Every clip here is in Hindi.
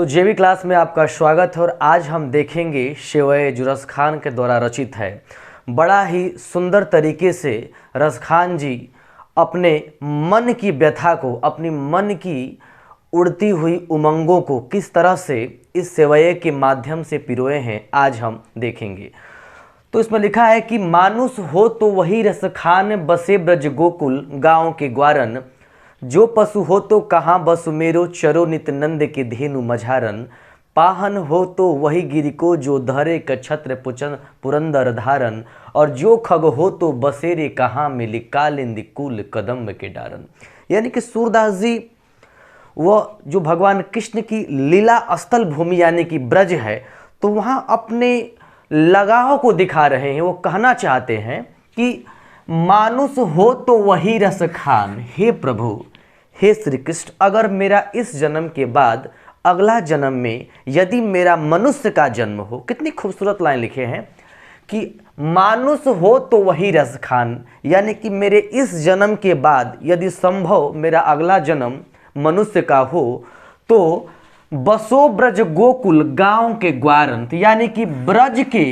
तो जेवी क्लास में आपका स्वागत है और आज हम देखेंगे शेवए जो रस खान के द्वारा रचित है। बड़ा ही सुंदर तरीके से रस खान जी अपने मन की व्यथा को, अपनी मन की उड़ती हुई उमंगों को किस तरह से इस शेवए के माध्यम से पिरोए हैं, आज हम देखेंगे। तो इसमें लिखा है कि मानुष हो तो वही रस खान, बसे ब्रज गोकुल गाँव के ग्वारन। जो पशु हो तो कहाँ बसु मेरो, चरो नित नंद के धेनु मझारन। पाहन हो तो वही गिरि को, जो धरे क छत्र पुरंदर धारन। और जो खग हो तो बसेरे कहाँ मिली, कालिंदी कुल कदम्ब के डारन। यानी कि सूरदास जी वह जो भगवान कृष्ण की लीला स्थल भूमि यानी कि ब्रज है, तो वहाँ अपने लगाव को दिखा रहे हैं। वो कहना चाहते हैं कि मानुष हो तो वही रस खान। हे प्रभु, हे श्री कृष्ण, अगर मेरा इस जन्म के बाद अगला जन्म में यदि मेरा मनुष्य का जन्म हो, कितनी खूबसूरत लाइन लिखे हैं कि मानुष हो तो वही रस खान, यानी कि मेरे इस जन्म के बाद यदि संभव मेरा अगला जन्म मनुष्य का हो तो बसो ब्रज गोकुल गांव के ग्वारन, यानी कि ब्रज के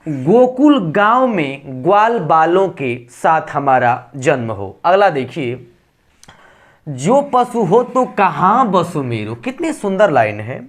गोकुल गांव में ग्वाल बालों के साथ हमारा जन्म हो। अगला देखिए, जो पशु हो तो कहाँ बसु मेरो। कितनी सुंदर लाइन है।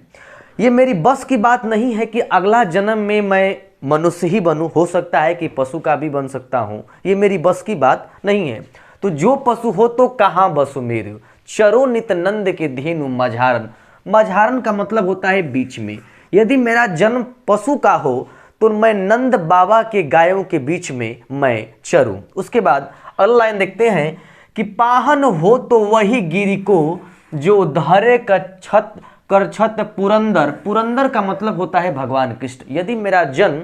ये मेरी बस की बात नहीं है कि अगला जन्म में मैं मनुष्य ही बनूं, हो सकता है कि पशु का भी बन सकता हूं, ये मेरी बस की बात नहीं है। तो जो पशु हो तो कहाँ बसु मेरो, चरो नित नंद के धेनु मझारन। मझारन का मतलब होता है बीच में। यदि मेरा जन्म पशु का हो तो मैं नंद बाबा के गायों के बीच में मैं चरूं। उसके बाद अगला लाइन देखते हैं कि पाहन हो तो वही गिरि को, जो धरे कर छत पुरंदर। पुरंदर का मतलब होता है भगवान कृष्ण। यदि मेरा जन्म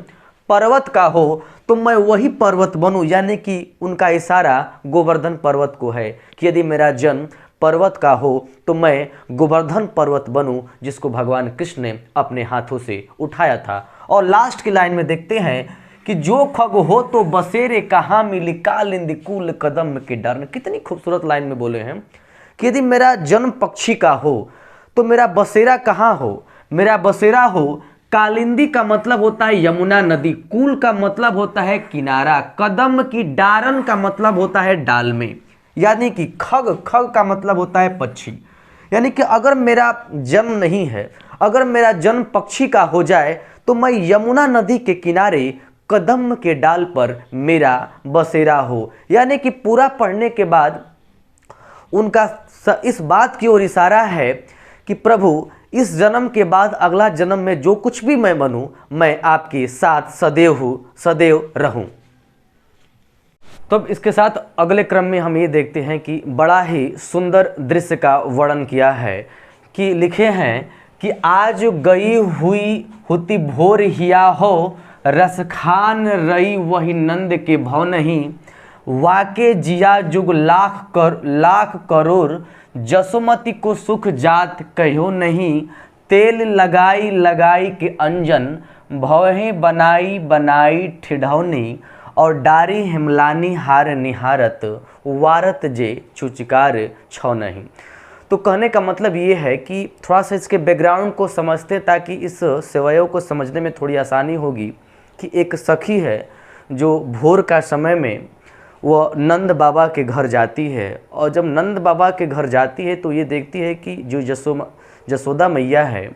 पर्वत का हो तो मैं वही पर्वत बनूं, यानी कि उनका इशारा गोवर्धन पर्वत को है कि यदि मेरा जन्म पर्वत का हो तो मैं गोवर्धन पर्वत बनूं, जिसको भगवान कृष्ण ने अपने हाथों से उठाया था। और लास्ट की लाइन में देखते हैं कि जो खग हो तो बसेरे कहाँ मिली, कालिंदी कुल कदम के डरन। कितनी खूबसूरत लाइन में बोले हैं कि यदि मेरा जन्म पक्षी का हो तो मेरा बसेरा कहाँ हो, मेरा बसेरा हो। कालिंदी का मतलब होता है यमुना नदी, कुल का मतलब होता है किनारा, कदम की डारन का मतलब होता है डाल में, यानी कि खग का मतलब होता है पक्षी। यानी कि अगर मेरा जन्म नहीं है, अगर मेरा जन्म पक्षी का हो जाए तो मैं यमुना नदी के किनारे कदम के डाल पर मेरा बसेरा हो। यानी कि पूरा पढ़ने के बाद उनका इस बात की ओर इशारा है कि प्रभु, इस जन्म के बाद अगला जन्म में जो कुछ भी मैं बनूं, मैं आपके साथ सदैव रहूं। तो अब इसके साथ अगले क्रम में हम ये देखते हैं कि बड़ा ही सुंदर दृश्य का वर्णन किया है कि लिखे हैं कि आज गई हुई होती भोर हिया हो, रस खान रही वही नंद के भव नहीं। वाके जिया जुग लाख करोड़, जसोमती को सुख जात कहो नहीं। तेल लगाई के अंजन, भवहे बनाई ठिढौनी। और डारी हिमलानी हार निहारत, वारत जे चुचकार छौ नहीं। तो कहने का मतलब ये है कि थोड़ा सा इसके बैकग्राउंड को समझते ताकि इस सेवयों को समझने में थोड़ी आसानी होगी कि एक सखी है जो भोर का समय में वह नंद बाबा के घर जाती है, और जब नंद बाबा के घर जाती है तो ये देखती है कि जो जसोदा मैया है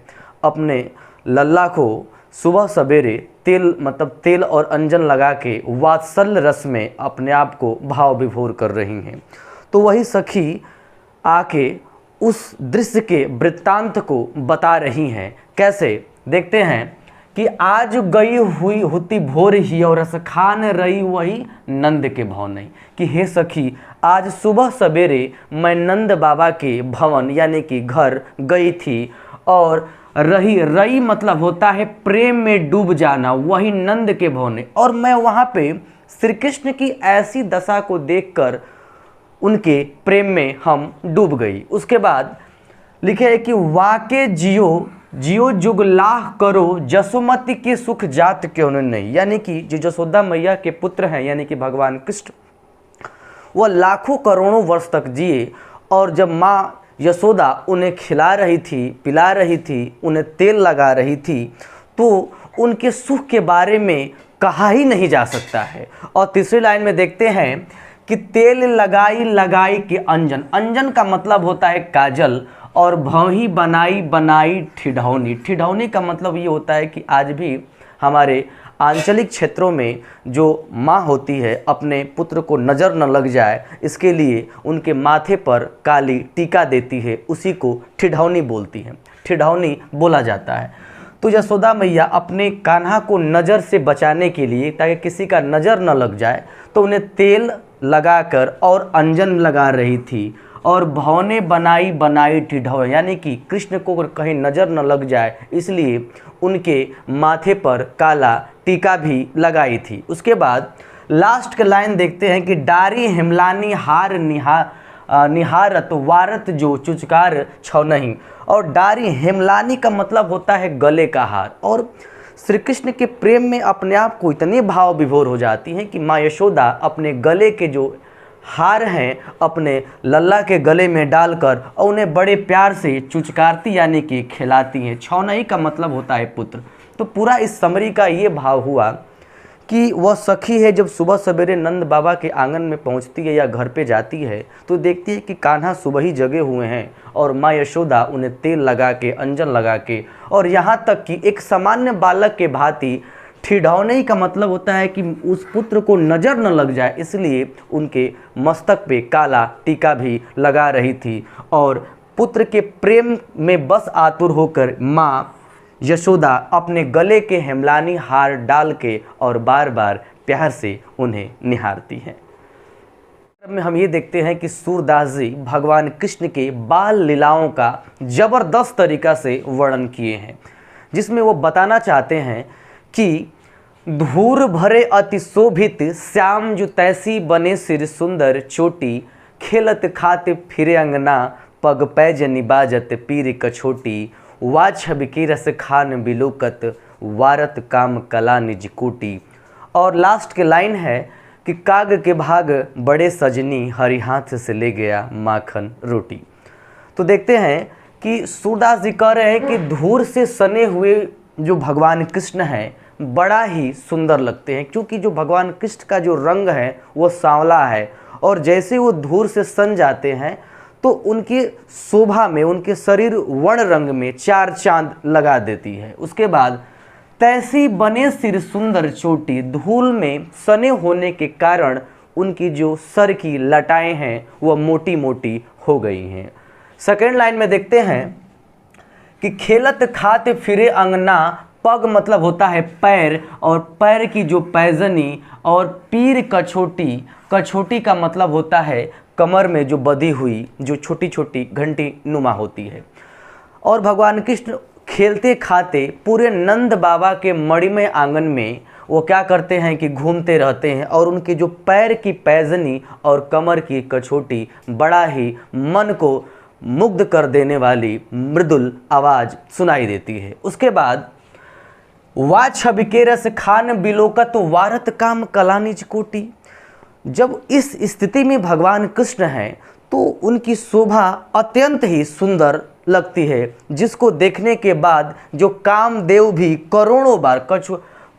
अपने लल्ला को सुबह सवेरे तेल और अंजन लगा के वात्सल्य रस में अपने आप को भाव विभोर कर रही हैं। तो वही सखी आके उस दृश्य के वृत्तांत को बता रही हैं। कैसे देखते हैं कि आज गई हुई होती भोर ही, और रस खान रही वही नंद के भवन नहीं। कि हे सखी, आज सुबह सवेरे मैं नंद बाबा के भवन यानी कि घर गई थी, और रही मतलब होता है प्रेम में डूब जाना, वही नंद के भवन। और मैं वहाँ पे श्री कृष्ण की ऐसी दशा को देखकर उनके प्रेम में हम डूब गई। उसके बाद लिखे है कि वाके जियो जुग लाख करो, जसोमती के सुख जात क्यों नहीं। यानी कि जो जसोदा मैया के पुत्र हैं यानी कि भगवान कृष्ण, वह लाखों करोड़ों वर्ष तक जिए, और जब माँ यशोदा उन्हें खिला रही थी, पिला रही थी, उन्हें तेल लगा रही थी, तो उनके सुख के बारे में कहा ही नहीं जा सकता है। और तीसरी लाइन में देखते हैं कि तेल लगाई लगाई के अंजन, अंजन का मतलब होता है काजल, और भौही बनाई बनाई ठिठौनी, ठिठौनी का मतलब ये होता है कि आज भी हमारे आंचलिक क्षेत्रों में जो माँ होती है अपने पुत्र को नज़र न लग जाए इसके लिए उनके माथे पर काली टीका देती है, उसी को ठिठौनी बोलती है, ठिठौनी बोला जाता है। तो यशोदा मैया अपने कान्हा को नज़र से बचाने के लिए, ताकि किसी का नज़र न लग जाए, तो उन्हें तेल लगाकर और अंजन लगा रही थी, और भौने बनाई बनाई ठिठौनी, यानी कि कृष्ण को कहीं नज़र न लग जाए इसलिए उनके माथे पर काला टीका भी लगाई थी। उसके बाद लास्ट के लाइन देखते हैं कि डारी हिमलानी हार निहारत वारत जो चुचकार छौ नहीं। और डारी हिमलानी का मतलब होता है गले का हार, और श्री कृष्ण के प्रेम में अपने आप को इतने भाव विभोर हो जाती हैं कि माँ यशोदा अपने गले के जो हार हैं अपने लल्ला के गले में डालकर और उन्हें बड़े प्यार से चुचकारती यानी कि खिलाती हैं। छौनई का मतलब होता है पुत्र। तो पूरा इस समरी का ये भाव हुआ कि वह सखी है जब सुबह सवेरे नंद बाबा के आंगन में पहुंचती है या घर पे जाती है तो देखती है कि कान्हा सुबह ही जगे हुए हैं और माँ यशोदा उन्हें तेल लगा के, अंजन लगा के, और यहाँ तक कि एक सामान्य बालक के भांति ठिठौनी का मतलब होता है कि उस पुत्र को नज़र न लग जाए इसलिए उनके मस्तक पे काला टीका भी लगा रही थी। और पुत्र के प्रेम में बस आतुर होकर माँ यशोदा अपने गले के हेमलानी हार डाल के और बार बार प्यार से उन्हें निहारती हैं। में हम ये देखते हैं कि सूरदास जी भगवान कृष्ण के बाल लीलाओं का जबरदस्त तरीका से वर्णन किए हैं, जिसमें वो बताना चाहते हैं कि धूर भरे अति शोभित श्याम जो तैसी बने सिर सुंदर चोटी, खेलत खाते फिरे अंगना पग पैज निबाजत पीर कछोटी, वा छब की रस खान बिलोकत वारत काम कला निज कोटी। और लास्ट के लाइन है कि काग के भाग बड़े सजनी हरि हाथ से ले गया माखन रोटी। तो देखते हैं कि सूरदास जी कह रहे हैं कि धूर से सने हुए जो भगवान कृष्ण हैं बड़ा ही सुंदर लगते हैं, क्योंकि जो भगवान कृष्ण का जो रंग है वो सांवला है, और जैसे वो धूर से सन जाते हैं तो उनकी शोभा में, उनके शरीर वर्ण रंग में चार चांद लगा देती है। उसके बाद तैसी बने सिर सुंदर चोटी, धूल में सने होने के कारण उनकी जो सर की लटाएं हैं वह मोटी मोटी हो गई हैं। सेकेंड लाइन में देखते हैं कि खेलत खाते फिरे अंगना, पग मतलब होता है पैर, और पैर की जो पैजनी, और पीर कछोटी, कछोटी का मतलब होता है कमर में जो बधी हुई जो छोटी छोटी घंटी नुमा होती है। और भगवान कृष्ण खेलते खाते पूरे नंद बाबा के मणिमय आंगन में वो क्या करते हैं कि घूमते रहते हैं, और उनकी जो पैर की पैजनी और कमर की कछोटी बड़ा ही मन को मुग्ध कर देने वाली मृदुल आवाज़ सुनाई देती है। उसके बाद वा छब के रस खान बिलोकत वारत काम कलानिज कोटी। जब इस स्थिति में भगवान कृष्ण हैं तो उनकी शोभा अत्यंत ही सुंदर लगती है, जिसको देखने के बाद जो कामदेव भी करोड़ों बार,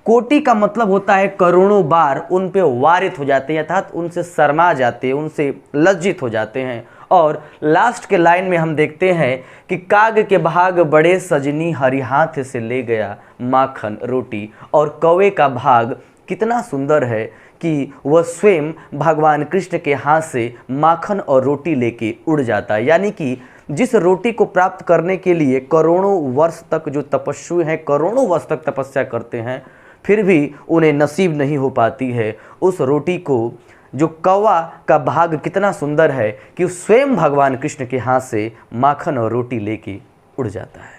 कोटि का मतलब होता है करोड़ों बार, उन पे वारित हो जाते हैं, अर्थात उनसे शर्मा जाते हैं, उनसे लज्जित हो जाते हैं। और लास्ट के लाइन में हम देखते हैं कि काग के भाग बड़े सजनी हरि हाथ से ले गया माखन रोटी। और कौवे का भाग कितना सुंदर है कि वह स्वयं भगवान कृष्ण के हाथ से माखन और रोटी लेके उड़ जाता है, यानी कि जिस रोटी को प्राप्त करने के लिए करोड़ों वर्ष तक जो तपस्वी हैं करोड़ों वर्ष तक तपस्या करते हैं फिर भी उन्हें नसीब नहीं हो पाती है, उस रोटी को जो कौवा का भाग कितना सुंदर है कि स्वयं भगवान कृष्ण के हाथ से माखन और रोटी लेके उड़ जाता है।